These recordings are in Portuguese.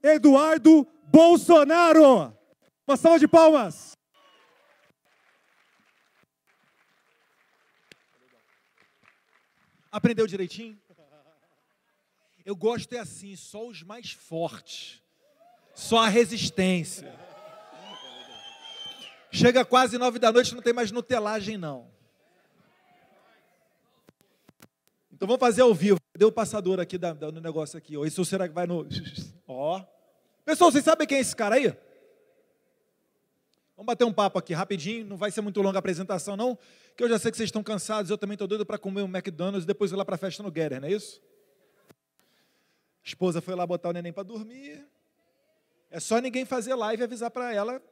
Eduardo Bolsonaro. Uma salva de palmas. Aprendeu direitinho? Eu gosto assim, só os mais fortes. Só a resistência. Chega quase 9 da noite, não tem mais nutelagem, não. Então vamos fazer ao vivo. Cadê o passador aqui do negócio aqui? Ou isso será que vai no... Ó. Pessoal, vocês sabem quem é esse cara aí? Vamos bater um papo aqui rapidinho. Não vai ser muito longa a apresentação, não. Que eu já sei que vocês estão cansados. Eu também estou doido para comer um McDonald's e depois ir lá para a festa no Getter, não é isso? A esposa foi lá botar o neném para dormir. É só ninguém fazer live e avisar para ela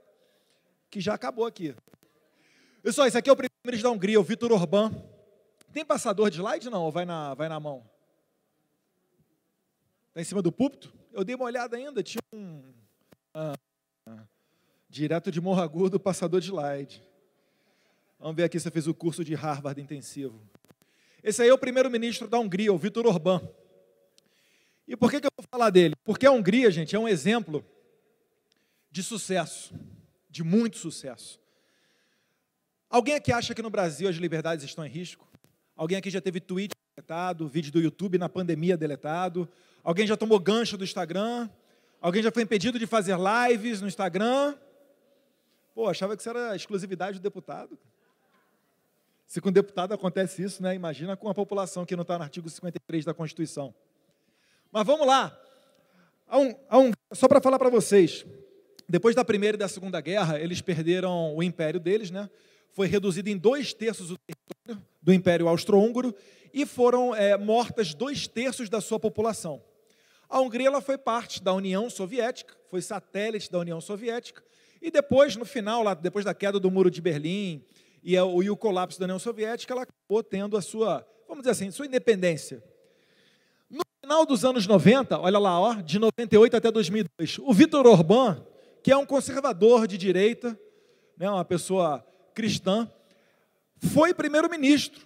que já acabou aqui. Pessoal, esse aqui é o primeiro-ministro da Hungria, o Viktor Orbán. Tem passador de slide, não? Ou vai na mão? Está em cima do púlpito? Eu dei uma olhada ainda, tinha direto de Morro Agudo, passador de slide. Vamos ver aqui se eu fiz o curso de Harvard intensivo. Esse aí é o primeiro-ministro da Hungria, o Viktor Orbán. E por que eu vou falar dele? Porque a Hungria, gente, é um exemplo de sucesso, de muito sucesso. Alguém aqui acha que no Brasil as liberdades estão em risco? Alguém aqui já teve tweet deletado, vídeo do YouTube na pandemia deletado? Alguém já tomou gancho do Instagram? Alguém já foi impedido de fazer lives no Instagram? Pô, achava que isso era exclusividade do deputado. Se com o deputado acontece isso, né? Imagina com a população que não está no artigo 53 da Constituição. Mas vamos lá. Só para falar para vocês, depois da Primeira e da Segunda Guerra, eles perderam o império deles, né? Foi reduzido em 2/3 o território do Império Austro-Húngaro e foram mortas 2/3 da sua população. A Hungria ela foi parte da União Soviética, foi satélite da União Soviética, e depois, no final, lá, depois da queda do Muro de Berlim e o colapso da União Soviética, ela acabou tendo a sua, vamos dizer assim, sua independência. No final dos anos 90, olha lá, ó, de 98 até 2002, o Viktor Orbán, que é um conservador de direita, né, uma pessoa cristã, foi primeiro-ministro.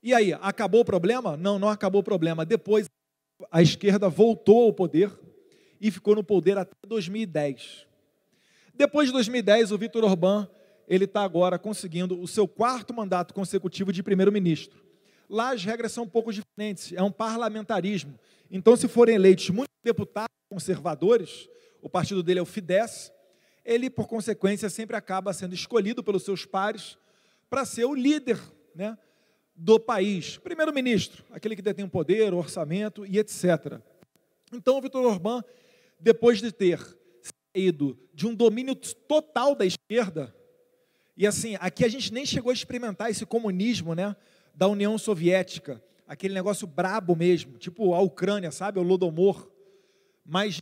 E aí, acabou o problema? Não, não acabou o problema. Depois, a esquerda voltou ao poder e ficou no poder até 2010. Depois de 2010, o Viktor Orbán, ele está agora conseguindo o seu 4º mandato consecutivo de primeiro-ministro. Lá as regras são um pouco diferentes, é um parlamentarismo. Então, se forem eleitos muitos deputados conservadores, o partido dele é o Fidesz, ele, por consequência, sempre acaba sendo escolhido pelos seus pares para ser o líder, né, do país. Primeiro-ministro, aquele que detém o poder, o orçamento e etc. Então, o Viktor Orbán, depois de ter saído de um domínio total da esquerda, e assim, aqui a gente nem chegou a experimentar esse comunismo, né, da União Soviética, aquele negócio brabo mesmo, tipo a Ucrânia, sabe, o Holodomor, mais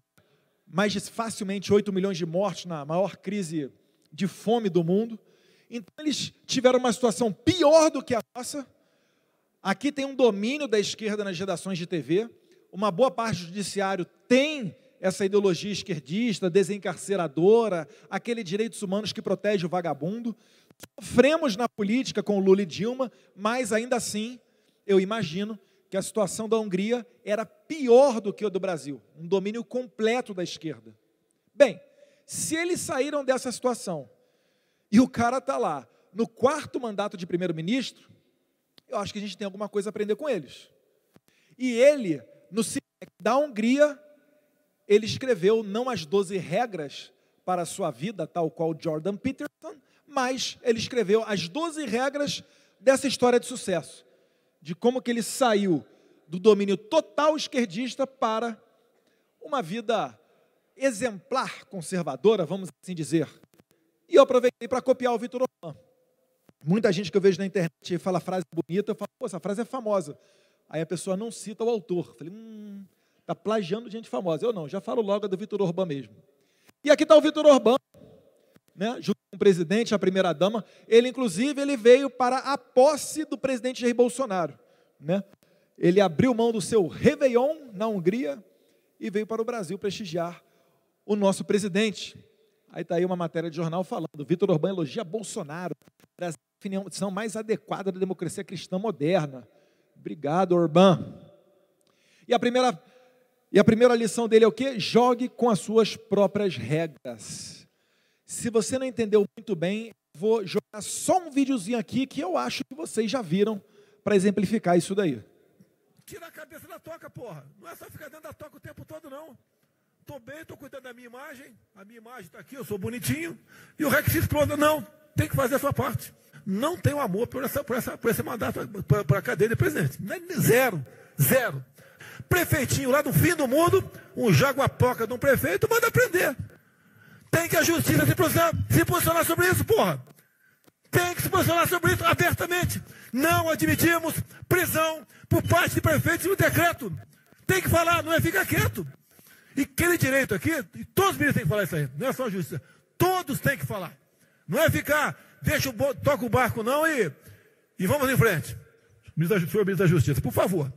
facilmente 8 milhões de mortes na maior crise de fome do mundo. Então, eles tiveram uma situação pior do que a nossa. Aqui tem um domínio da esquerda nas redações de TV, uma boa parte do judiciário tem essa ideologia esquerdista, desencarceradora, aquele direitos humanos que protege o vagabundo. Sofremos na política com o Lula e Dilma, mas ainda assim, eu imagino que a situação da Hungria era pior do que a do Brasil, um domínio completo da esquerda. Bem, se eles saíram dessa situação e o cara está lá no 4º mandato de primeiro-ministro, eu acho que a gente tem alguma coisa a aprender com eles. E ele, no CIEC da Hungria, ele escreveu não as 12 regras para a sua vida, tal qual Jordan Peterson, mas ele escreveu as 12 regras dessa história de sucesso, de como que ele saiu do domínio total esquerdista para uma vida exemplar, conservadora, vamos assim dizer. E eu aproveitei para copiar o Viktor Orbán. Muita gente que eu vejo na internet fala frase bonita, eu falo, pô, essa frase é famosa. Aí a pessoa não cita o autor. Eu falei, está plagiando gente famosa. Eu não, já falo logo do Viktor Orbán mesmo. E aqui está o Viktor Orbán, né, junto com o presidente, a primeira-dama. Ele, inclusive, ele veio para a posse do presidente Jair Bolsonaro, né? Ele abriu mão do seu Réveillon na Hungria e veio para o Brasil prestigiar o nosso presidente. Aí está aí uma matéria de jornal falando, Viktor Orbán elogia Bolsonaro, Brasil é a definição mais adequada da democracia cristã moderna. Obrigado, Orbán. E a primeira E a primeira lição dele é o quê? Jogue com as suas próprias regras. Se você não entendeu muito bem, vou jogar só um videozinho aqui que eu acho que vocês já viram para exemplificar isso daí. Tira a cabeça da toca, porra. Não é só ficar dentro da toca o tempo todo, não. Tô bem, tô cuidando da minha imagem. A minha imagem tá aqui, eu sou bonitinho. E o REC se exploda. Não, tem que fazer a sua parte. Não tenho amor por esse mandato, por a cadeira de presidente. Zero, zero. Prefeitinho lá do fim do mundo, um jaguapoca de um prefeito, manda prender. Tem que a justiça se posicionar sobre isso, porra. Tem que se posicionar sobre isso abertamente. Não admitimos prisão por parte de prefeitos no decreto. Tem que falar, não é ficar quieto. E aquele direito aqui, e todos os ministros têm que falar isso aí, não é só a justiça. Todos têm que falar. Não é ficar, toca o barco não e vamos em frente. Senhor ministro da Justiça, por favor.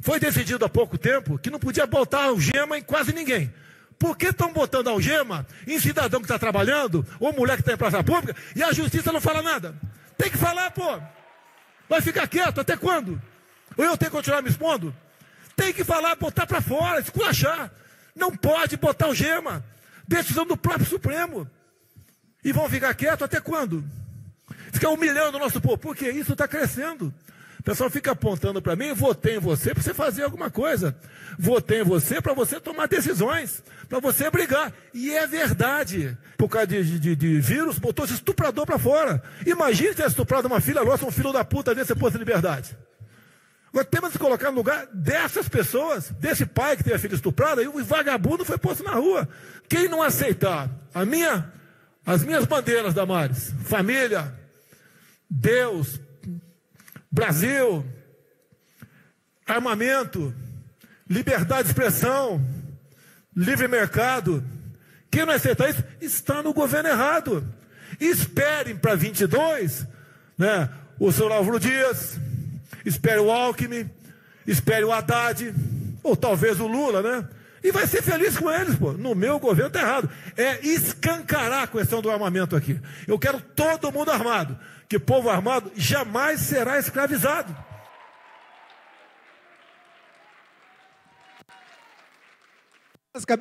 Foi decidido há pouco tempo que não podia botar algema em quase ninguém. Por que estão botando algema em cidadão que está trabalhando, ou mulher que está em praça pública, e a justiça não fala nada? Tem que falar, pô. Vai ficar quieto até quando? Ou eu tenho que continuar me expondo? Tem que falar, botar para fora, esculachar. Não pode botar algema. Decisão do próprio Supremo. E vão ficar quieto até quando? Ficar humilhando o nosso povo. Porque isso está crescendo. O pessoal fica apontando para mim, votei em você para você fazer alguma coisa. Votei em você para você tomar decisões, para você brigar. E é verdade. Por causa de vírus, botou esse estuprador para fora. Imagine se tivesse estuprado uma filha nossa, um filho da puta desse posto de liberdade. Agora temos que colocar no lugar dessas pessoas, desse pai que teve a filha estuprada, e o vagabundo foi posto na rua. Quem não aceitar as minhas bandeiras, Damares, família, Deus, Brasil, armamento, liberdade de expressão, livre mercado. Quem não aceitar isso, está no governo errado. Esperem para 22, né, o senhor Álvaro Dias, espere o Alckmin, espere o Haddad, ou talvez o Lula, né? E vai ser feliz com eles, pô. No meu governo está errado. É escancarar a questão do armamento aqui. Eu quero todo mundo armado. Que povo armado jamais será escravizado.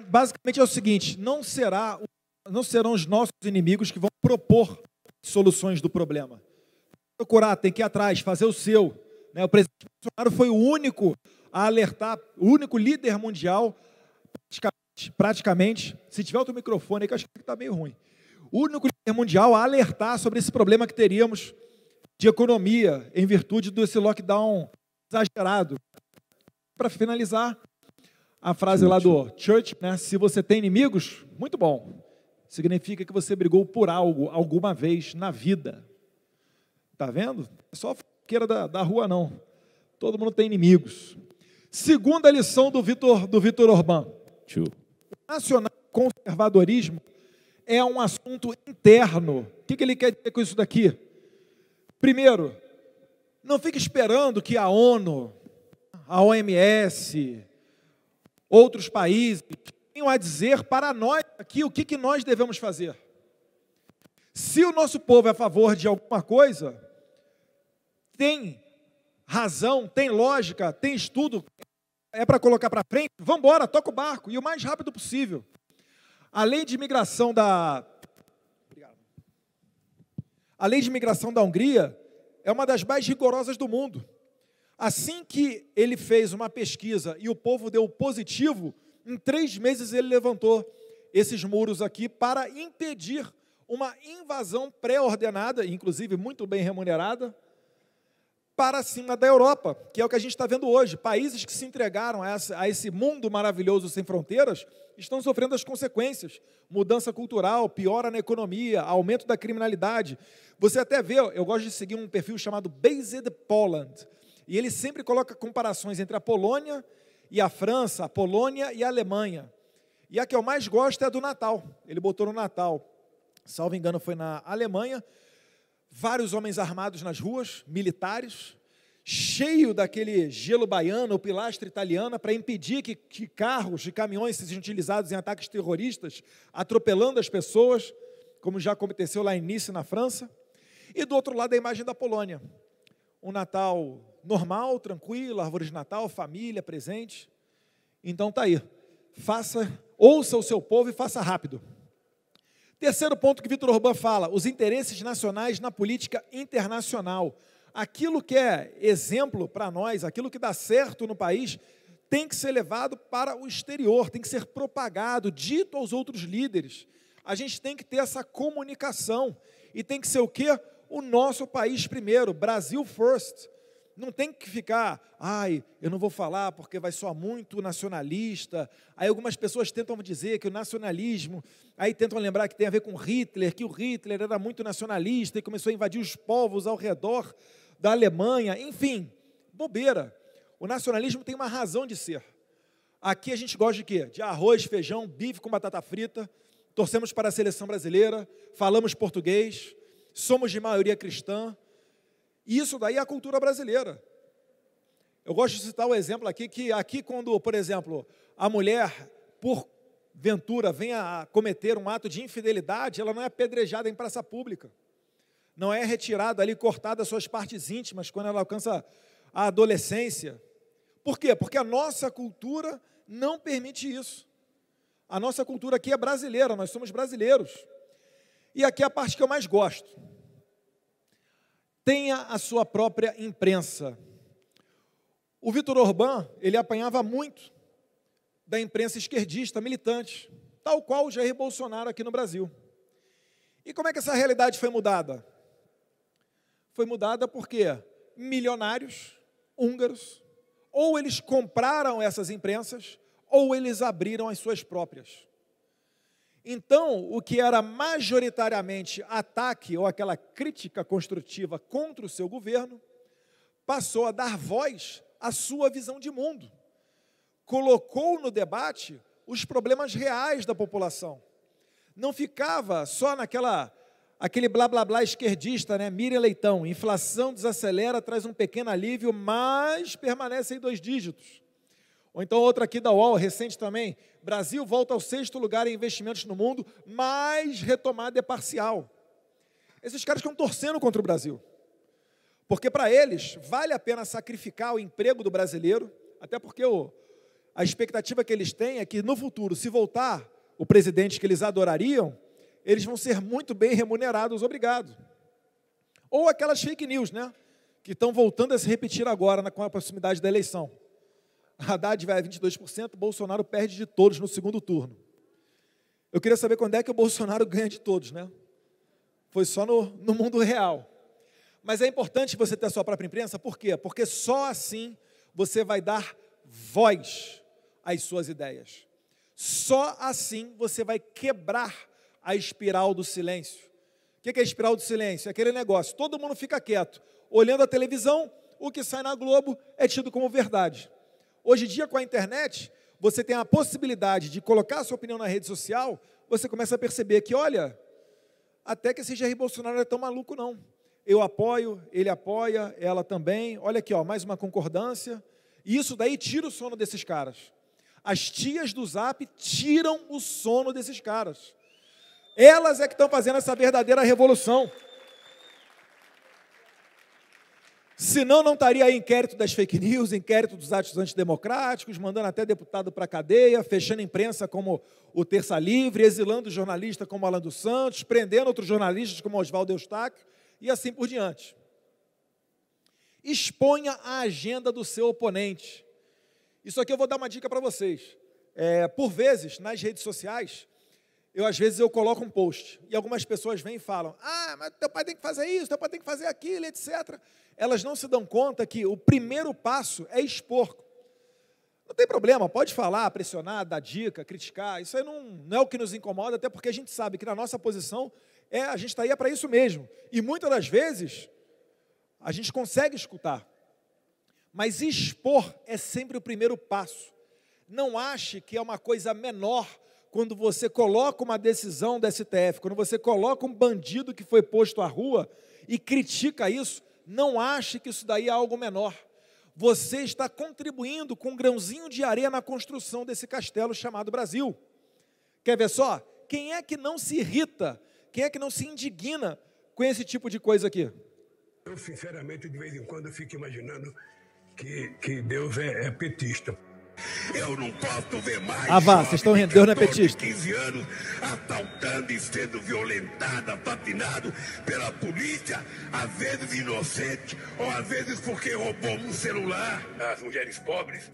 Basicamente é o seguinte, não serão os nossos inimigos que vão propor soluções do problema. Procurar, tem que ir atrás, fazer o seu. O presidente Bolsonaro foi o único a alertar, o único líder mundial, praticamente, se tiver outro microfone aí, que eu acho que está meio ruim, o único líder mundial a alertar sobre esse problema que teríamos de economia, em virtude desse lockdown exagerado. Para finalizar, a frase lá do Church, né? Se você tem inimigos, muito bom. Significa que você brigou por algo, alguma vez na vida. Tá vendo? É só fofoqueira da rua, não. Todo mundo tem inimigos. Segunda lição do Vítor Orbán. O nacional-conservadorismo é um assunto interno. O que ele quer dizer com isso daqui? Primeiro, não fique esperando que a ONU, a OMS, outros países tenham a dizer para nós aqui o que nós devemos fazer. Se o nosso povo é a favor de alguma coisa, tem razão, tem lógica, tem estudo, é para colocar para frente, vamos embora, toca o barco, e o mais rápido possível. A lei de imigração da Hungria é uma das mais rigorosas do mundo. Assim que ele fez uma pesquisa e o povo deu positivo, em 3 meses ele levantou esses muros aqui para impedir uma invasão pré-ordenada, inclusive muito bem remunerada, para cima da Europa, que é o que a gente está vendo hoje. Países que se entregaram a esse mundo maravilhoso sem fronteiras estão sofrendo as consequências. Mudança cultural, piora na economia, aumento da criminalidade. Você até vê, eu gosto de seguir um perfil chamado Based Poland, e ele sempre coloca comparações entre a Polônia e a França, a Polônia e a Alemanha. E a que eu mais gosto é a do Natal. Ele botou no Natal, salvo engano foi na Alemanha, vários homens armados nas ruas, militares, cheio daquele gelo baiano ou pilastra italiana para impedir que carros e caminhões sejam utilizados em ataques terroristas, atropelando as pessoas, como já aconteceu lá em Nice, na França. E do outro lado a imagem da Polônia. Um Natal normal, tranquilo, árvore de Natal, família presente. Então tá aí. Ouça o seu povo e faça rápido. Terceiro ponto que Vitor Orbán fala, os interesses nacionais na política internacional. Aquilo que é exemplo para nós, aquilo que dá certo no país, tem que ser levado para o exterior, tem que ser propagado, dito aos outros líderes. A gente tem que ter essa comunicação. E tem que ser o quê? O nosso país primeiro, Brasil first. Não tem que ficar, eu não vou falar porque vai soar muito nacionalista. Aí algumas pessoas tentam dizer que o nacionalismo, aí tentam lembrar que tem a ver com Hitler, que o Hitler era muito nacionalista e começou a invadir os povos ao redor da Alemanha. Enfim, bobeira. O nacionalismo tem uma razão de ser. Aqui a gente gosta de quê? De arroz, feijão, bife com batata frita, torcemos para a seleção brasileira, falamos português, somos de maioria cristã. E isso daí é a cultura brasileira. Eu gosto de citar o exemplo aqui, que aqui quando, por exemplo, a mulher, por ventura, vem a cometer um ato de infidelidade, ela não é apedrejada em praça pública. Não é retirada ali, cortada as suas partes íntimas, quando ela alcança a adolescência. Por quê? Porque a nossa cultura não permite isso. A nossa cultura aqui é brasileira, nós somos brasileiros. E aqui é a parte que eu mais gosto. Tenha a sua própria imprensa. O Vitor Orbán, ele apanhava muito da imprensa esquerdista, militante, tal qual o Jair Bolsonaro aqui no Brasil. E como é que essa realidade foi mudada? Foi mudada porque milionários húngaros, ou eles compraram essas imprensas, ou eles abriram as suas próprias. Então, o que era majoritariamente ataque ou aquela crítica construtiva contra o seu governo, passou a dar voz à sua visão de mundo. Colocou no debate os problemas reais da população. Não ficava só aquele blá blá blá esquerdista, né? Miriam Leitão, inflação desacelera, traz um pequeno alívio, mas permanece em 2 dígitos. Ou então outra aqui da UOL, recente também, Brasil volta ao 6º lugar em investimentos no mundo, mas retomada é parcial. Esses caras estão torcendo contra o Brasil. Porque para eles, vale a pena sacrificar o emprego do brasileiro, até porque a expectativa que eles têm é que no futuro, se voltar o presidente que eles adorariam, eles vão ser muito bem remunerados, obrigado. Ou aquelas fake news, né? Que estão voltando a se repetir agora com a proximidade da eleição. Haddad vai a 22%, Bolsonaro perde de todos no segundo turno. Eu queria saber quando é que o Bolsonaro ganha de todos, né? Foi só no mundo real. Mas é importante você ter a sua própria imprensa, por quê? Porque só assim você vai dar voz às suas ideias. Só assim você vai quebrar a espiral do silêncio. O que é a espiral do silêncio? É aquele negócio, todo mundo fica quieto, olhando a televisão, o que sai na Globo é tido como verdade. Hoje em dia, com a internet, você tem a possibilidade de colocar a sua opinião na rede social, você começa a perceber que, olha, até que esse Jair Bolsonaro não é tão maluco, não. Eu apoio, ele apoia, ela também. Olha aqui, mais uma concordância. E isso daí tira o sono desses caras. As tias do Zap tiram o sono desses caras. Elas é que estão fazendo essa verdadeira revolução. Senão não estaria aí inquérito das fake news, inquérito dos atos antidemocráticos, mandando até deputado para a cadeia, fechando imprensa como o Terça Livre, exilando jornalista como Alan dos Santos, prendendo outros jornalistas como Oswaldo Eustáquio, e assim por diante. Exponha a agenda do seu oponente. Isso aqui eu vou dar uma dica para vocês. Por vezes, nas redes sociais, às vezes eu coloco um post, e algumas pessoas vêm e falam, mas teu pai tem que fazer isso, teu pai tem que fazer aquilo, etc. Elas não se dão conta que o primeiro passo é expor. Não tem problema, pode falar, pressionar, dar dica, criticar, isso aí não é o que nos incomoda, até porque a gente sabe que na nossa posição, a gente está aí para isso mesmo. E muitas das vezes, a gente consegue escutar. Mas expor é sempre o primeiro passo. Não ache que é uma coisa menor quando você coloca uma decisão da STF, quando você coloca um bandido que foi posto à rua e critica isso, não ache que isso daí é algo menor. Você está contribuindo com um grãozinho de areia na construção desse castelo chamado Brasil. Quer ver só? Quem é que não se irrita? Quem é que não se indigna com esse tipo de coisa aqui? Eu, sinceramente, de vez em quando, eu fico imaginando que Deus é petista. Eu não posso ver mais. Ah, vá, vocês estão rendendo, né, petista? 15 anos assaltando e sendo violentada, patinado pela polícia, às vezes inocente, ou às vezes porque roubou um celular. As mulheres pobres,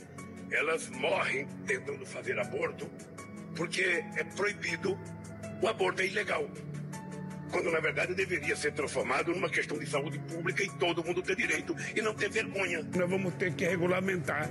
elas morrem tentando fazer aborto porque é proibido, o aborto é ilegal. Quando, na verdade, deveria ser transformado numa questão de saúde pública e todo mundo ter direito e não ter vergonha. Nós vamos ter que regulamentar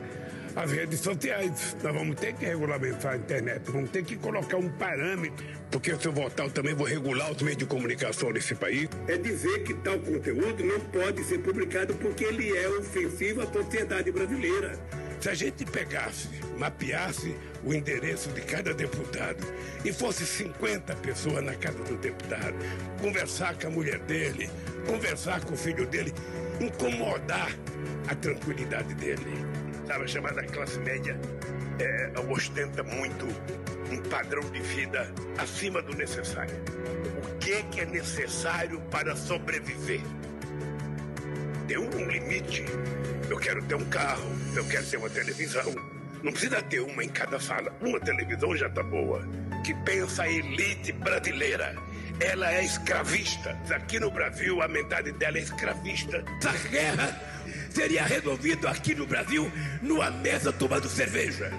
as redes sociais, nós vamos ter que regulamentar a internet, vamos ter que colocar um parâmetro, porque se eu votar eu também vou regular os meios de comunicação desse país. É dizer que tal conteúdo não pode ser publicado porque ele é ofensivo à sociedade brasileira. Se a gente pegasse, mapeasse o endereço de cada deputado e fosse 50 pessoas na casa do deputado, conversar com a mulher dele, conversar com o filho dele, incomodar a tranquilidade dele. Sabe, a chamada classe média ostenta muito um padrão de vida acima do necessário. O que é necessário para sobreviver? Tem um limite. Eu quero ter um carro, eu quero ter uma televisão. Não precisa ter uma em cada sala. Uma televisão já está boa. Que pensa a elite brasileira. Ela é escravista. Aqui no Brasil, a metade dela é escravista. Essa guerra seria resolvida aqui no Brasil numa mesa tomando cerveja.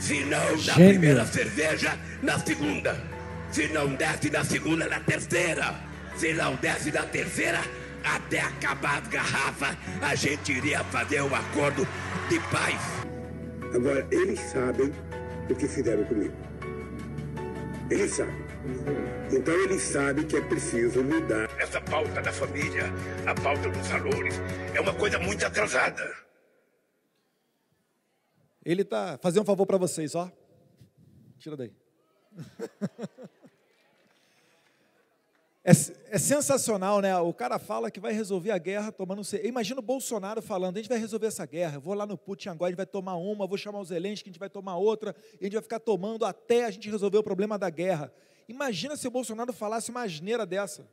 Se não na primeira cerveja, na segunda. Se não desce na segunda, na terceira. Se não desce na terceira, até acabar as garrafas, a gente iria fazer um acordo de paz. Agora, eles sabem o que fizeram comigo. Eles sabem. Então, eles sabem que é preciso mudar. Essa pauta da família, a pauta dos valores, é uma coisa muito atrasada. Ele está fazendo um favor para vocês, ó. Tira daí. É sensacional, né? O cara fala que vai resolver a guerra tomando... Imagina o Bolsonaro falando, a gente vai resolver essa guerra, eu vou lá no Putin agora, a gente vai tomar uma, vou chamar o Zelensky, a gente vai tomar outra, e a gente vai ficar tomando até a gente resolver o problema da guerra. Imagina se o Bolsonaro falasse uma asneira dessa.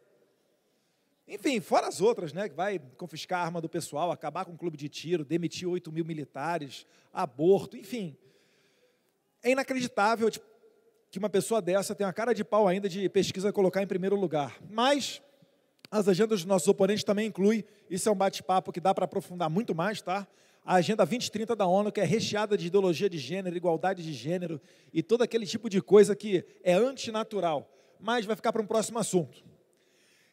Enfim, fora as outras, né? Que vai confiscar a arma do pessoal, acabar com o clube de tiro, demitir 8 mil militares, aborto, enfim. É inacreditável, que uma pessoa dessa tem uma cara de pau ainda de pesquisa colocar em primeiro lugar. Mas as agendas dos nossos oponentes também incluem, isso é um bate-papo que dá para aprofundar muito mais, tá? A Agenda 2030 da ONU, que é recheada de ideologia de gênero, igualdade de gênero e todo aquele tipo de coisa que é antinatural. Mas vai ficar para um próximo assunto.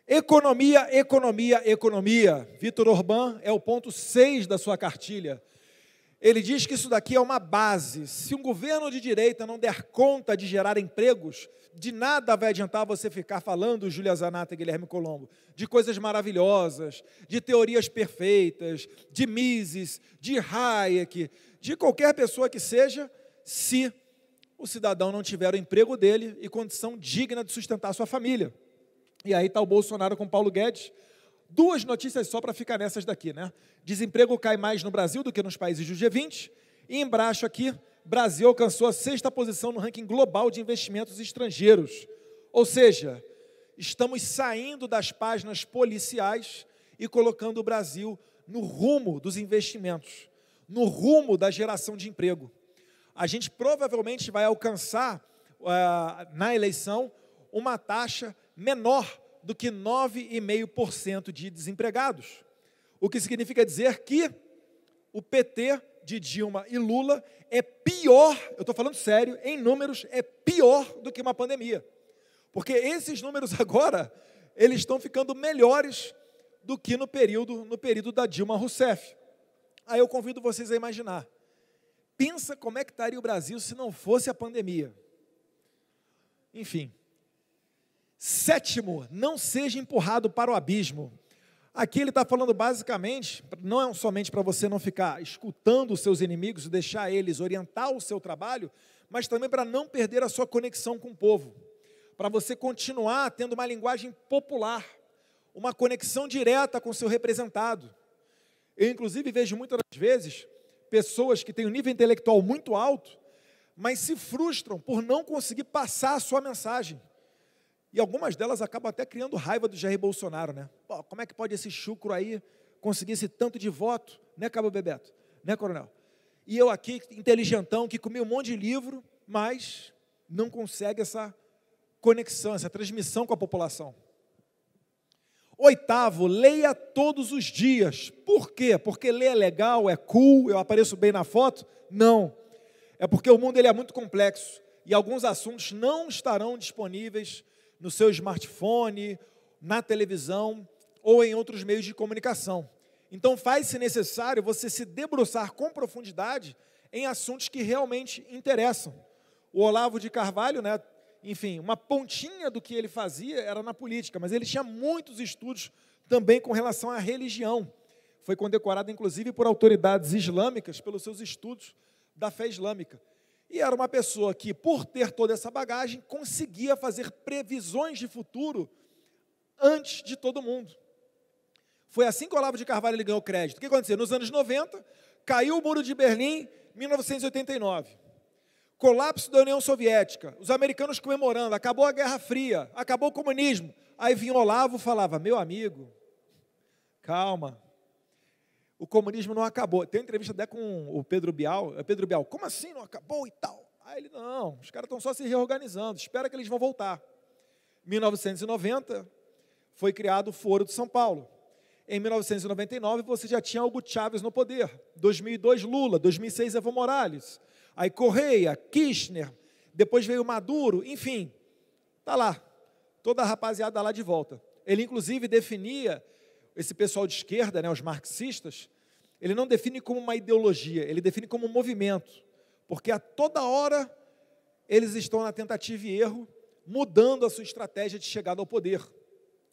Economia, economia, economia. Vítor Orbán é o ponto 6 da sua cartilha. Ele diz que isso daqui é uma base. Se um governo de direita não der conta de gerar empregos, de nada vai adiantar você ficar falando, Júlia Zanata e Guilherme Colombo, de coisas maravilhosas, de teorias perfeitas, de Mises, de Hayek, de qualquer pessoa que seja, se o cidadão não tiver o emprego dele e condição digna de sustentar a sua família. E aí está o Bolsonaro com Paulo Guedes. Duas notícias só para ficar nessas daqui, né? Desemprego cai mais no Brasil do que nos países do G20. E embaixo aqui, Brasil alcançou a 6ª posição no ranking global de investimentos estrangeiros. Ou seja, estamos saindo das páginas policiais e colocando o Brasil no rumo dos investimentos, no rumo da geração de emprego. A gente provavelmente vai alcançar, na eleição, uma taxa menor do que 9,5% de desempregados. O que significa dizer que o PT de Dilma e Lula é pior, eu estou falando sério, em números, é pior do que uma pandemia. Porque esses números agora, eles estão ficando melhores do que no período da Dilma Rousseff. Aí eu convido vocês a imaginar. Pensa como é que estaria o Brasil se não fosse a pandemia. Enfim. 7º, não seja empurrado para o abismo. Aqui ele está falando basicamente, não é somente para você não ficar escutando os seus inimigos e deixar eles orientar o seu trabalho, mas também para não perder a sua conexão com o povo. Para você continuar tendo uma linguagem popular, uma conexão direta com o seu representado. Eu, inclusive, vejo muitas vezes pessoas que têm um nível intelectual muito alto, mas se frustram por não conseguir passar a sua mensagem. E algumas delas acabam até criando raiva do Jair Bolsonaro, né? Pô, como é que pode esse chucro aí conseguir esse tanto de voto, né, Cabo Bebeto? Né, Coronel? e eu aqui, inteligentão, que comi um monte de livro, mas não consegue essa conexão, essa transmissão com a população. Oitavo, leia todos os dias. Por quê? Porque ler é legal, é cool, eu apareço bem na foto? Não. É porque o mundo ele é muito complexo e alguns assuntos não estarão disponíveis no seu smartphone, na televisão ou em outros meios de comunicação. Então faz-se necessário você se debruçar com profundidade em assuntos que realmente interessam. O Olavo de Carvalho, né, enfim, uma pontinha do que ele fazia era na política, mas ele tinha muitos estudos também com relação à religião. Foi condecorado, inclusive, por autoridades islâmicas pelos seus estudos da fé islâmica. E era uma pessoa que, por ter toda essa bagagem, conseguia fazer previsões de futuro antes de todo mundo. Foi assim que o Olavo de Carvalho ele ganhou crédito. O que aconteceu? Nos anos 90, caiu o Muro de Berlim, 1989. Colapso da União Soviética, os americanos comemorando, acabou a Guerra Fria, acabou o comunismo. Aí vinha Olavo e falava, meu amigo, calma, o comunismo não acabou. Tem uma entrevista até com o Pedro Bial, como assim não acabou e tal? Aí ele, não, os caras estão só se reorganizando, espera que eles vão voltar. 1990, foi criado o Foro de São Paulo. Em 1999, você já tinha Hugo Chávez no poder. 2002, Lula. 2006, Evo Morales. Aí Correia, Kirchner, depois veio Maduro, enfim, está lá, toda a rapaziada lá de volta. Ele, inclusive, definia, esse pessoal de esquerda, né, os marxistas, ele não define como uma ideologia, ele define como um movimento, porque a toda hora eles estão na tentativa e erro, mudando a sua estratégia de chegada ao poder.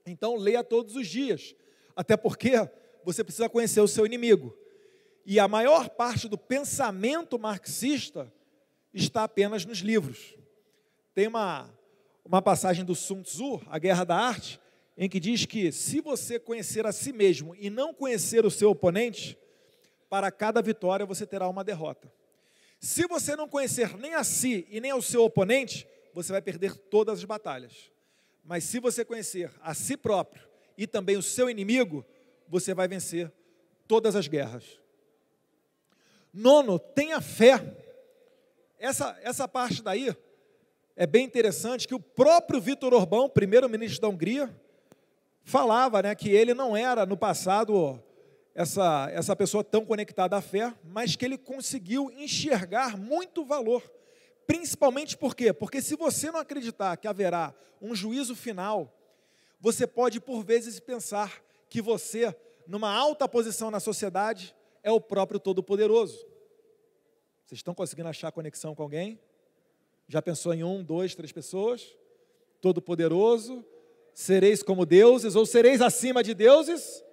Então, leia todos os dias, até porque você precisa conhecer o seu inimigo. E a maior parte do pensamento marxista está apenas nos livros. Tem uma passagem do Sun Tzu, A Guerra da Arte, em que diz que se você conhecer a si mesmo e não conhecer o seu oponente, para cada vitória você terá uma derrota. Se você não conhecer nem a si e nem ao seu oponente, você vai perder todas as batalhas. Mas se você conhecer a si próprio e também o seu inimigo, você vai vencer todas as guerras. Nono, tenha fé. Essa parte daí é bem interessante, que o próprio Viktor Orbán, primeiro-ministro da Hungria, falava, né, que ele não era, no passado, essa pessoa tão conectada à fé, mas que ele conseguiu enxergar muito valor. Principalmente por quê? Porque se você não acreditar que haverá um juízo final, você pode, por vezes, pensar que você, numa alta posição na sociedade, é o próprio Todo-Poderoso. Vocês estão conseguindo achar conexão com alguém? Já pensou em 1, 2, 3 pessoas? Todo-Poderoso, sereis como deuses, ou sereis acima de deuses?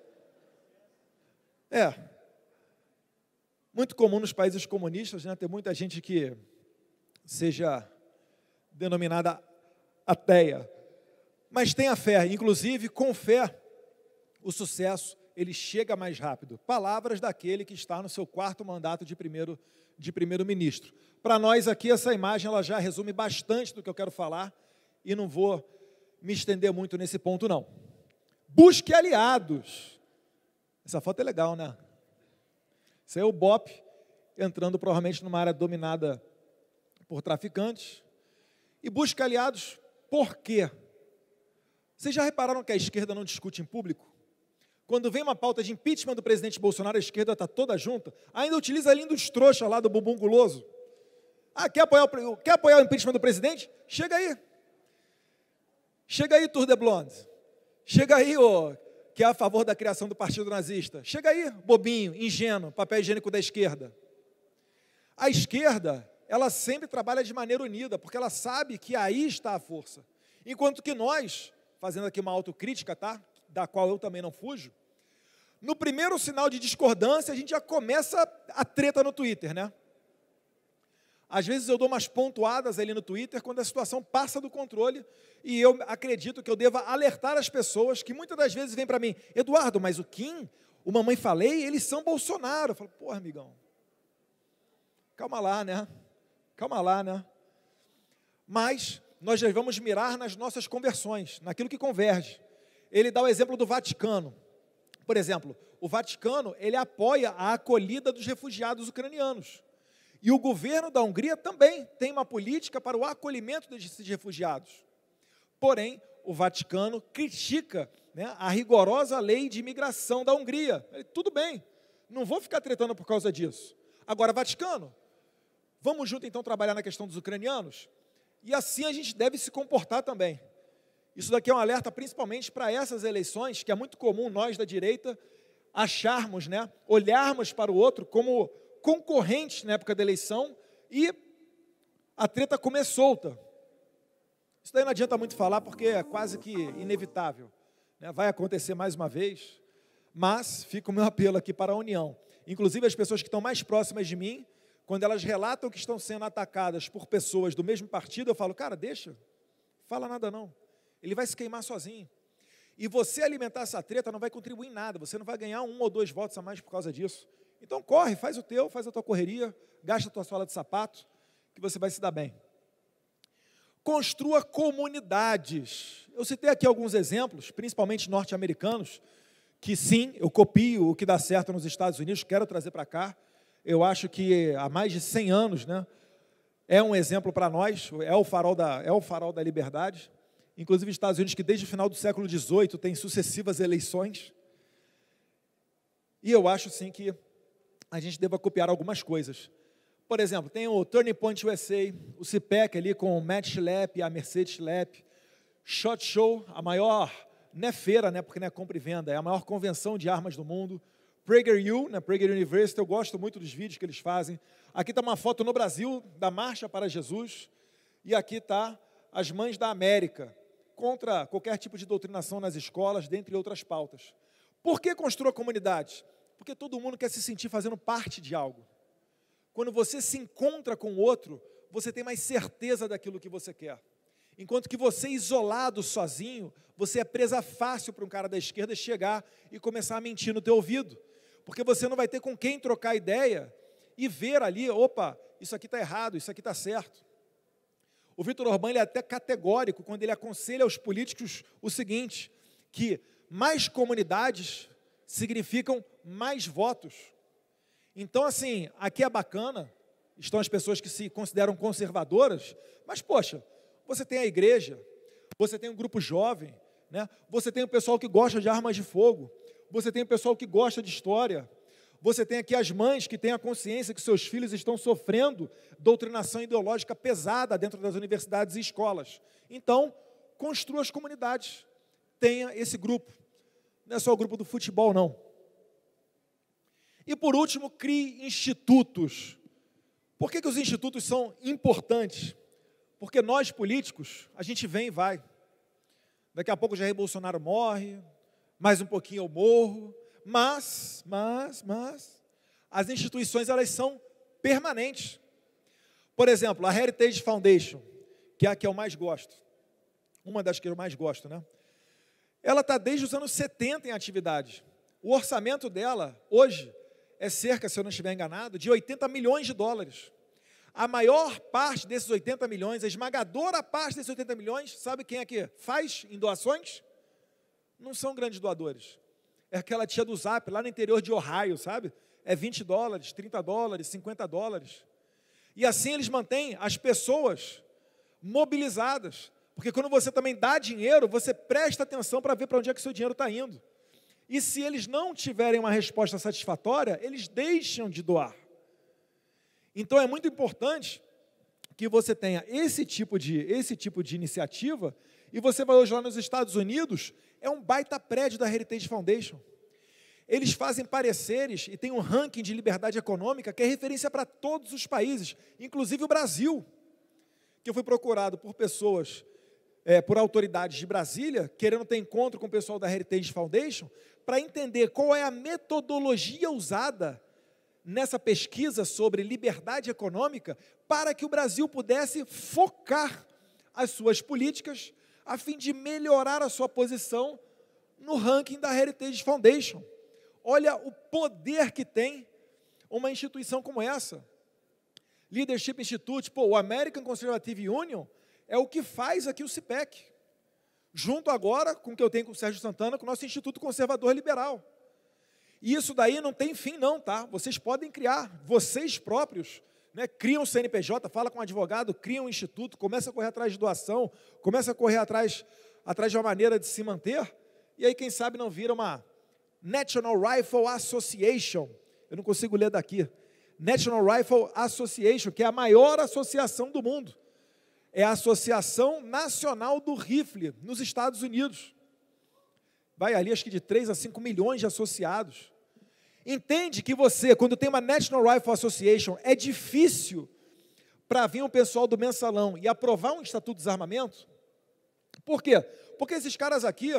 É. Muito comum nos países comunistas, né, ter muita gente que seja denominada ateia. Mas tenha fé, inclusive com fé, o sucesso ele chega mais rápido. Palavras daquele que está no seu 4º mandato de primeiro-ministro. Para nós aqui, essa imagem ela já resume bastante do que eu quero falar e não vou me estender muito nesse ponto, não. Busque aliados. Essa foto é legal, né? Isso aí é o BOP entrando provavelmente numa área dominada por traficantes. E busque aliados por quê? Vocês já repararam que a esquerda não discute em público? Quando vem uma pauta de impeachment do presidente Bolsonaro, a esquerda está toda junta, ainda utiliza a linha dos trouxas lá do bumbum guloso. Ah, quer apoiar o impeachment do presidente? Chega aí. Chega aí, Tour de Blonde. Chega aí, que é a favor da criação do partido nazista. Chega aí, bobinho, ingênuo, papel higiênico da esquerda. A esquerda, ela sempre trabalha de maneira unida, porque ela sabe que aí está a força. Enquanto que nós, fazendo aqui uma autocrítica, tá? Da qual eu também não fujo, no primeiro sinal de discordância, a gente já começa a treta no Twitter, né? Às vezes eu dou umas pontuadas ali no Twitter quando a situação passa do controle e eu acredito que eu deva alertar as pessoas que muitas das vezes vêm para mim, Eduardo, mas o Kim, o Mamãe Falei, eles são Bolsonaro. Eu falo, porra, amigão, calma lá, né? Calma lá, né? Mas nós devemos mirar nas nossas conversões, naquilo que converge. Ele dá o exemplo do Vaticano. Por exemplo, o Vaticano, ele apoia a acolhida dos refugiados ucranianos. E o governo da Hungria também tem uma política para o acolhimento desses refugiados. Porém, o Vaticano critica, né, a rigorosa lei de imigração da Hungria. Tudo bem, não vou ficar tretando por causa disso. Agora, Vaticano, vamos junto então trabalhar na questão dos ucranianos? E assim a gente deve se comportar também. Isso daqui é um alerta principalmente para essas eleições, que é muito comum nós da direita acharmos, né, olharmos para o outro como concorrentes na época da eleição e a treta comer solta. Isso daí não adianta muito falar porque é quase que inevitável, né? Vai acontecer mais uma vez, mas fica o meu apelo aqui para a união. Inclusive as pessoas que estão mais próximas de mim, quando elas relatam que estão sendo atacadas por pessoas do mesmo partido, eu falo, cara, deixa, fala nada não. Ele vai se queimar sozinho. E você alimentar essa treta não vai contribuir em nada, você não vai ganhar 1 ou 2 votos a mais por causa disso. Então corre, faz o teu, faz a tua correria, gasta a tua sola de sapato, que você vai se dar bem. Construa comunidades. Eu citei aqui alguns exemplos, principalmente norte-americanos, que sim, eu copio o que dá certo nos Estados Unidos, quero trazer para cá. Eu acho que há mais de 100 anos, né, é um exemplo para nós, é o farol da liberdade. Inclusive os Estados Unidos, que desde o final do século XVIII tem sucessivas eleições. E eu acho sim que a gente deva copiar algumas coisas. Por exemplo, tem o Turning Point USA, o CPAC ali com o Matt Schlapp e a Mercedes Schlapp, SHOT Show, a maior, não é feira, né, porque não é compra e venda, é a maior convenção de armas do mundo. PragerU, né, Prager University, eu gosto muito dos vídeos que eles fazem. Aqui está uma foto no Brasil da Marcha para Jesus, e aqui está as Mães da América, contra qualquer tipo de doutrinação nas escolas, dentre outras pautas. Por que construa comunidade? Porque todo mundo quer se sentir fazendo parte de algo. Quando você se encontra com o outro, você tem mais certeza daquilo que você quer. Enquanto que você isolado, sozinho, você é presa fácil para um cara da esquerda chegar e começar a mentir no teu ouvido. Porque você não vai ter com quem trocar ideia e ver ali, opa, isso aqui está errado, isso aqui está certo. O Vitor Orbán ele é até categórico quando ele aconselha aos políticos o seguinte, que mais comunidades significam mais votos. Então, assim, aqui é bacana, estão as pessoas que se consideram conservadoras, mas, poxa, você tem a igreja, você tem um grupo jovem, né? Você tem o pessoal que gosta de armas de fogo, você tem o pessoal que gosta de história, você tem aqui as mães que têm a consciência que seus filhos estão sofrendo doutrinação ideológica pesada dentro das universidades e escolas. Então, construa as comunidades, tenha esse grupo, não é só o grupo do futebol, não. E por último, crie institutos. Por que os institutos são importantes? Porque nós políticos, a gente vem e vai. Daqui a pouco o Jair Bolsonaro morre, mais um pouquinho eu morro, mas, as instituições elas são permanentes. Por exemplo, a Heritage Foundation, que é a que eu mais gosto, uma das que eu mais gosto, né? Ela está desde os anos 70 em atividade. O orçamento dela, hoje, é cerca, se eu não estiver enganado, de 80 milhões de dólares. A maior parte desses 80 milhões, a esmagadora parte desses 80 milhões, sabe quem é que faz em doações? Não são grandes doadores. É aquela tia do Zap, lá no interior de Ohio, sabe? É 20 dólares, 30 dólares, 50 dólares. E assim eles mantêm as pessoas mobilizadas. Porque quando você também dá dinheiro, você presta atenção para ver para onde é que o seu dinheiro está indo. E se eles não tiverem uma resposta satisfatória, eles deixam de doar. Então é muito importante que você tenha esse tipo de iniciativa, e você vai hoje lá nos Estados Unidos, é um baita prédio da Heritage Foundation. Eles fazem pareceres e tem um ranking de liberdade econômica que é referência para todos os países, inclusive o Brasil, que eu fui procurado por pessoas, por autoridades de Brasília, querendo ter encontro com o pessoal da Heritage Foundation, para entender qual é a metodologia usada nessa pesquisa sobre liberdade econômica, para que o Brasil pudesse focar as suas políticas, a fim de melhorar a sua posição no ranking da Heritage Foundation. Olha o poder que tem uma instituição como essa. Leadership Institute, o American Conservative Union, é o que faz aqui o CPAC, junto agora com o que eu tenho com o Sérgio Santana, com o nosso Instituto Conservador Liberal. E isso daí não tem fim não, tá? Vocês podem criar, vocês próprios, né? Cria um CNPJ, fala com um advogado, cria um instituto, começa a correr atrás de doação, começa a correr atrás de uma maneira de se manter, e aí, quem sabe, não vira uma National Rifle Association. Eu não consigo ler daqui. National Rifle Association, que é a maior associação do mundo. É a Associação Nacional do Rifle, nos Estados Unidos. Vai ali, acho que de 3 a 5 milhões de associados. Entende que você, quando tem uma National Rifle Association, é difícil para vir um pessoal do mensalão e aprovar um estatuto de desarmamento? Por quê? Porque esses caras aqui,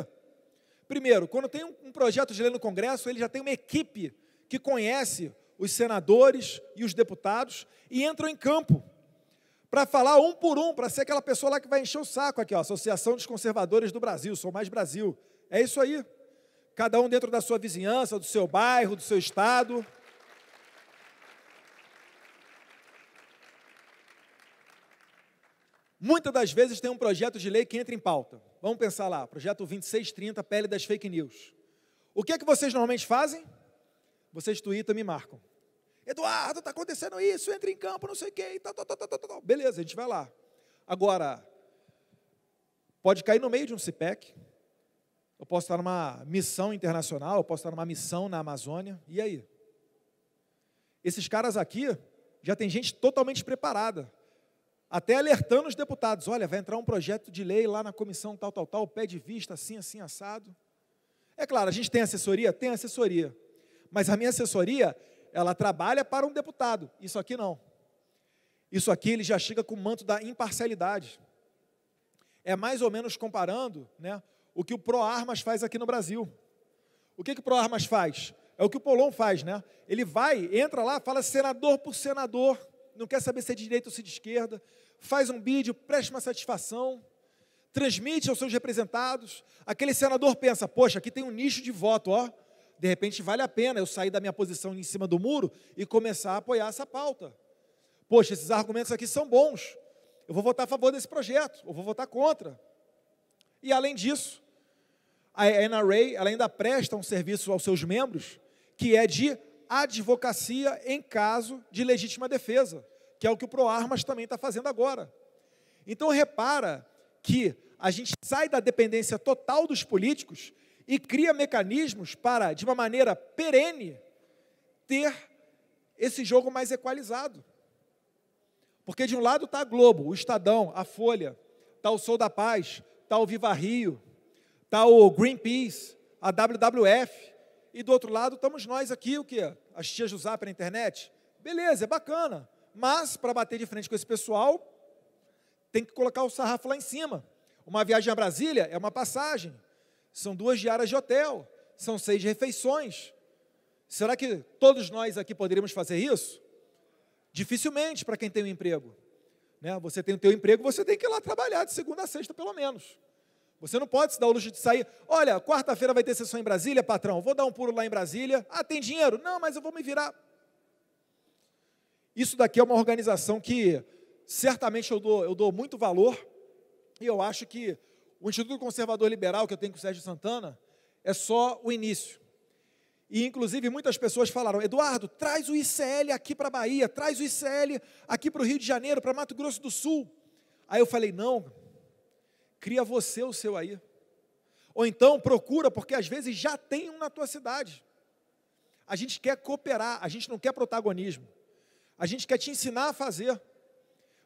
primeiro, quando tem um projeto de lei no Congresso, ele já tem uma equipe que conhece os senadores e os deputados e entram em campo para falar um por um, para ser aquela pessoa lá que vai encher o saco aqui, ó, Associação dos Conservadores do Brasil, Sou Mais Brasil. É isso aí. Cada um dentro da sua vizinhança, do seu bairro, do seu estado. Muitas das vezes tem um projeto de lei que entra em pauta. Vamos pensar lá, projeto 2630, pele das fake news. O que é que vocês normalmente fazem? Vocês tweetam e me marcam. Eduardo, está acontecendo isso, entra em campo, não sei o quê, tal. Beleza, a gente vai lá. Agora, pode cair no meio de um CIPEC, eu posso estar numa missão internacional, eu posso estar numa missão na Amazônia, e aí? Esses caras aqui, já tem gente totalmente preparada, até alertando os deputados, olha, vai entrar um projeto de lei lá na comissão tal, pé de vista, assim, assado. É claro, a gente tem assessoria? Tem assessoria. Mas a minha assessoria, ela trabalha para um deputado. Isso aqui não. Isso aqui ele já chega com o manto da imparcialidade. É mais ou menos comparando, né, o que o ProArmas faz aqui no Brasil. O que o ProArmas faz? É o que o Polon faz, né? Ele vai, entra lá, fala senador por senador, não quer saber se é de direita ou se é de esquerda, faz um vídeo, presta uma satisfação, transmite aos seus representados, aquele senador pensa, poxa, aqui tem um nicho de voto, ó, de repente vale a pena eu sair da minha posição em cima do muro e começar a apoiar essa pauta. Poxa, esses argumentos aqui são bons, eu vou votar a favor desse projeto, ou vou votar contra. E além disso, a NRA, ela ainda presta um serviço aos seus membros, que é de advocacia em caso de legítima defesa, que é o que o ProArmas também está fazendo agora. Então, repara que a gente sai da dependência total dos políticos e cria mecanismos para, de uma maneira perene, ter esse jogo mais equalizado. Porque de um lado está a Globo, o Estadão, a Folha, está o Sou da Paz, está o Viva Rio, está o Greenpeace, a WWF, e do outro lado estamos nós aqui, o quê? As tias do Zap na internet. Beleza, é bacana, mas para bater de frente com esse pessoal, tem que colocar o sarrafo lá em cima. Uma viagem a Brasília é uma passagem, são 2 diárias de hotel, são 6 refeições. Será que todos nós aqui poderíamos fazer isso? Dificilmente para quem tem um emprego. Né? Você tem o teu emprego, você tem que ir lá trabalhar de segunda a sexta pelo menos. Você não pode se dar o luxo de sair, olha, quarta-feira vai ter sessão em Brasília, patrão, vou dar um pulo lá em Brasília, ah, tem dinheiro? Não, mas eu vou me virar. Isso daqui é uma organização que certamente eu dou muito valor, e eu acho que o Instituto Conservador Liberal, que eu tenho com o Sérgio Santana, é só o início. E, inclusive, muitas pessoas falaram, Eduardo, traz o ICL aqui para a Bahia, traz o ICL aqui para o Rio de Janeiro, para Mato Grosso do Sul. Aí eu falei, não, cria você o seu aí. Ou então, procura, porque às vezes já tem um na tua cidade. A gente quer cooperar, a gente não quer protagonismo. A gente quer te ensinar a fazer.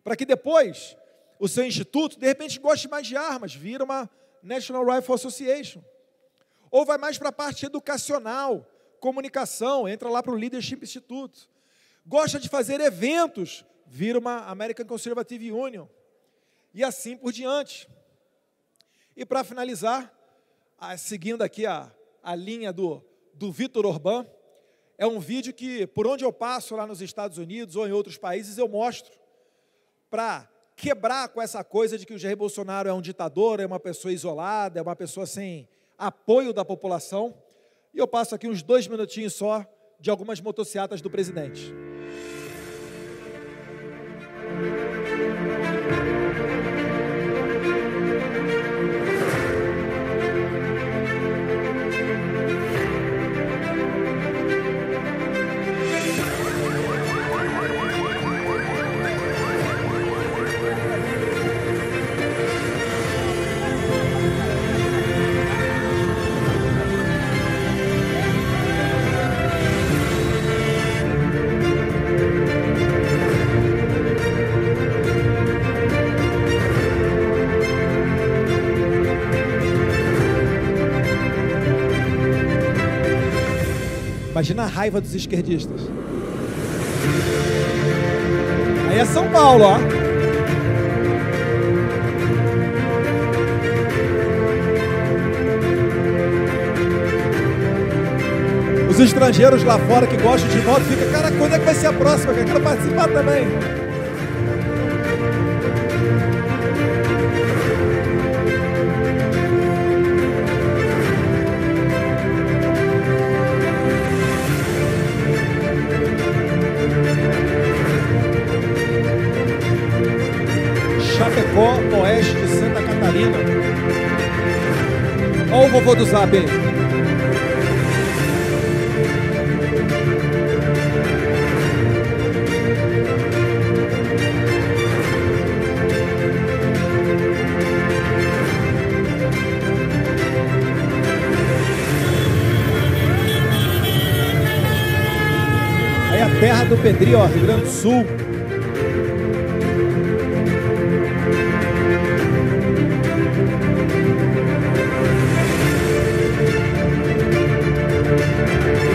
Para que depois, o seu instituto, de repente, goste mais de armas, vira uma National Rifle Association. Ou vai mais para a parte educacional, comunicação, entra lá para o Leadership Institute. Gosta de fazer eventos, vira uma American Conservative Union. E assim por diante. E para finalizar, seguindo aqui a linha do Vítor Orbán, é um vídeo que, por onde eu passo lá nos Estados Unidos ou em outros países, eu mostro para quebrar com essa coisa de que o Jair Bolsonaro é um ditador, é uma pessoa isolada, é uma pessoa sem apoio da população. E eu passo aqui uns 2 minutinhos só de algumas motocicletas do presidente. Imagina a raiva dos esquerdistas. Aí é São Paulo, ó. Os estrangeiros lá fora que gostam de moto ficam, cara, quando é que vai ser a próxima? Eu quero participar também. Chapecó, oeste de Santa Catarina. Olha o vovô do Zap aí. Aí a terra do Pedrinho, ó, Rio Grande do Sul.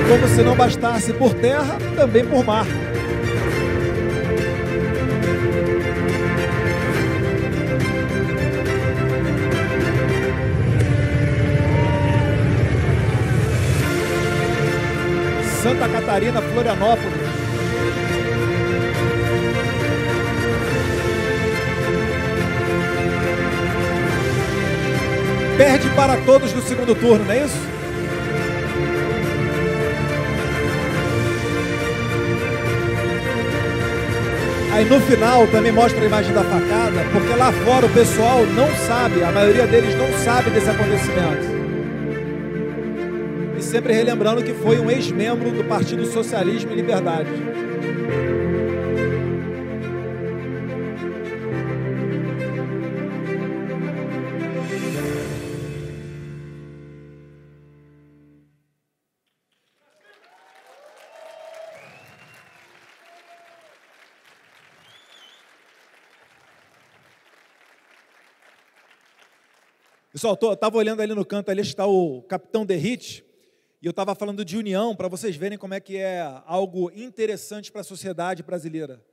Como se não bastasse por terra, também por mar. Santa Catarina, Florianópolis. Perde para todos no segundo turno, não é isso? Aí no final também mostra a imagem da facada, porque lá fora o pessoal não sabe, a maioria deles não sabe desse acontecimento. E sempre relembrando que foi um ex-membro do Partido Socialismo e Liberdade. Pessoal, eu estava olhando ali no canto, ali está o Capitão Derrite, e eu estava falando de união, para vocês verem como é que é algo interessante para a sociedade brasileira.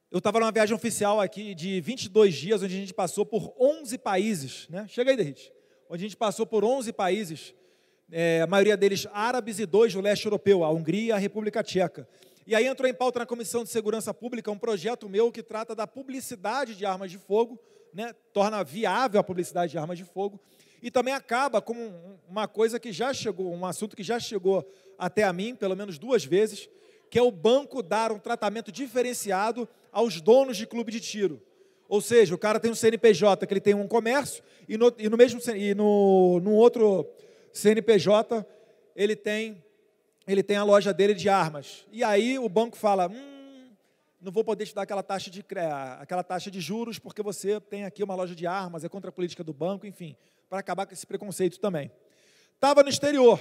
Eu estava numa viagem oficial aqui de 22 dias, onde a gente passou por 11 países, né? Chega aí, Derrite. Onde a gente passou por 11 países, a maioria deles árabes e 2 do leste europeu, a Hungria e a República Tcheca. E aí entrou em pauta na Comissão de Segurança Pública um projeto meu que trata da publicidade de armas de fogo, né, torna viável a publicidade de armas de fogo, e também acaba com uma coisa que já chegou, um assunto que já chegou até a mim, pelo menos 2 vezes, que é o banco dar um tratamento diferenciado aos donos de clube de tiro. Ou seja, o cara tem um CNPJ, que ele tem um comércio, e no outro CNPJ ele tem a loja dele de armas. E aí o banco fala, não vou poder te dar aquela taxa de juros, porque você tem aqui uma loja de armas, é contra a política do banco, enfim, para acabar com esse preconceito também. Estava no exterior.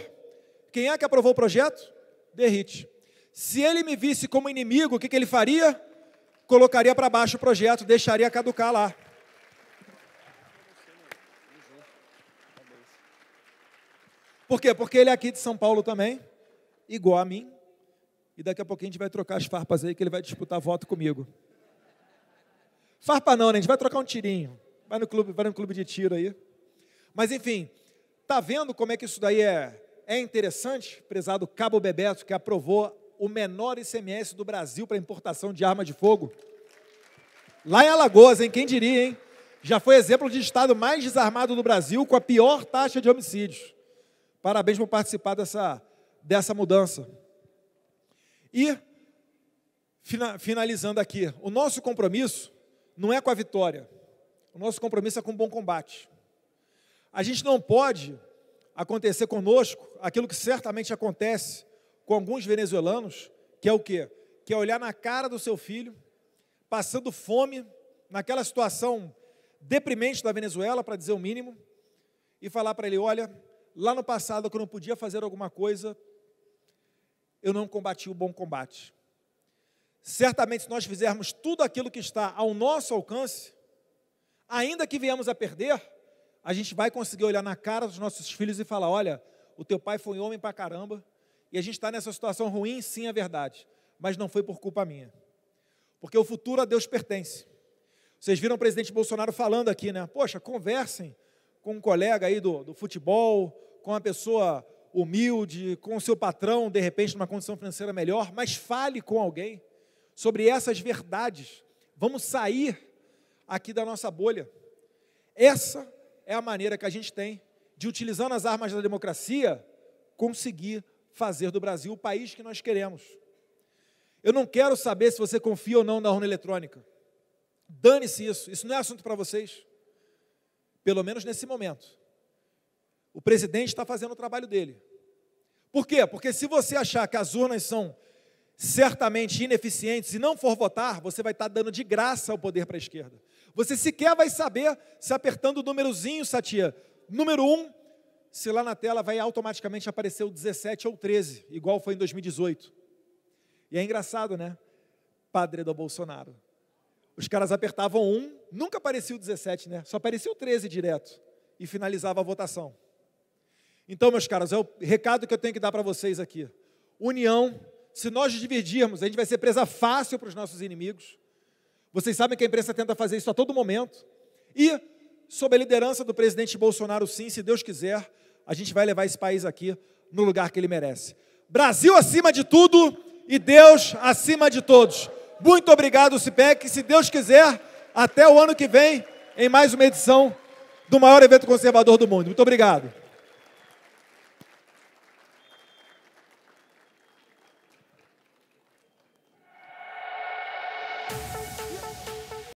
Quem é que aprovou o projeto? Derrite. Se ele me visse como inimigo, o que ele faria? Colocaria para baixo o projeto, deixaria caducar lá. Por quê? Porque ele é aqui de São Paulo também, igual a mim. E daqui a pouquinho a gente vai trocar as farpas aí, que ele vai disputar voto comigo. Farpa não, né? A gente vai trocar um tirinho. Vai no clube de tiro aí. Mas, enfim, tá vendo como é que isso daí é interessante? Prezado Cabo Bebeto, que aprovou o menor ICMS do Brasil para importação de arma de fogo. Lá em Alagoas, hein? Quem diria, hein? Já foi exemplo de estado mais desarmado do Brasil, com a pior taxa de homicídios. Parabéns por participar dessa mudança. E, finalizando aqui, o nosso compromisso não é com a vitória, o nosso compromisso é com o bom combate. A gente não pode acontecer conosco aquilo que certamente acontece com alguns venezuelanos, que é o quê? Que é olhar na cara do seu filho, passando fome, naquela situação deprimente da Venezuela, para dizer o mínimo, e falar para ele, olha, lá no passado, quando eu podia fazer alguma coisa, eu não combati o bom combate. Certamente, se nós fizermos tudo aquilo que está ao nosso alcance, ainda que venhamos a perder, a gente vai conseguir olhar na cara dos nossos filhos e falar, olha, o teu pai foi homem pra caramba, E a gente está nessa situação ruim, sim, é verdade. Mas não foi por culpa minha. Porque o futuro a Deus pertence. Vocês viram o presidente Bolsonaro falando aqui, né? Poxa, conversem com um colega aí do futebol, com uma pessoa humilde, com o seu patrão, de repente, numa condição financeira melhor, mas fale com alguém sobre essas verdades. Vamos sair aqui da nossa bolha. Essa é a maneira que a gente tem de, utilizando as armas da democracia, conseguir fazer do Brasil o país que nós queremos. Eu não quero saber se você confia ou não na urna eletrônica. Dane-se isso não é assunto para vocês. Pelo menos nesse momento. O presidente está fazendo o trabalho dele. Por quê? Porque se você achar que as urnas são certamente ineficientes e não for votar, você vai estar dando de graça o poder para a esquerda. Você sequer vai saber se apertando o númerozinho, Satia, número 1, se lá na tela vai automaticamente aparecer o 17 ou 13, igual foi em 2018. E é engraçado, né? Padre do Bolsonaro. Os caras apertavam 1, nunca aparecia o 17, né? Só aparecia o 13 direto e finalizava a votação. Então, meus caros, é o recado que eu tenho que dar para vocês aqui. União, se nós dividirmos, a gente vai ser presa fácil para os nossos inimigos. Vocês sabem que a imprensa tenta fazer isso a todo momento. E, sob a liderança do presidente Bolsonaro, sim, se Deus quiser, a gente vai levar esse país aqui no lugar que ele merece. Brasil acima de tudo e Deus acima de todos. Muito obrigado, CIPEC. Se Deus quiser, até o ano que vem, em mais uma edição do maior evento conservador do mundo. Muito obrigado.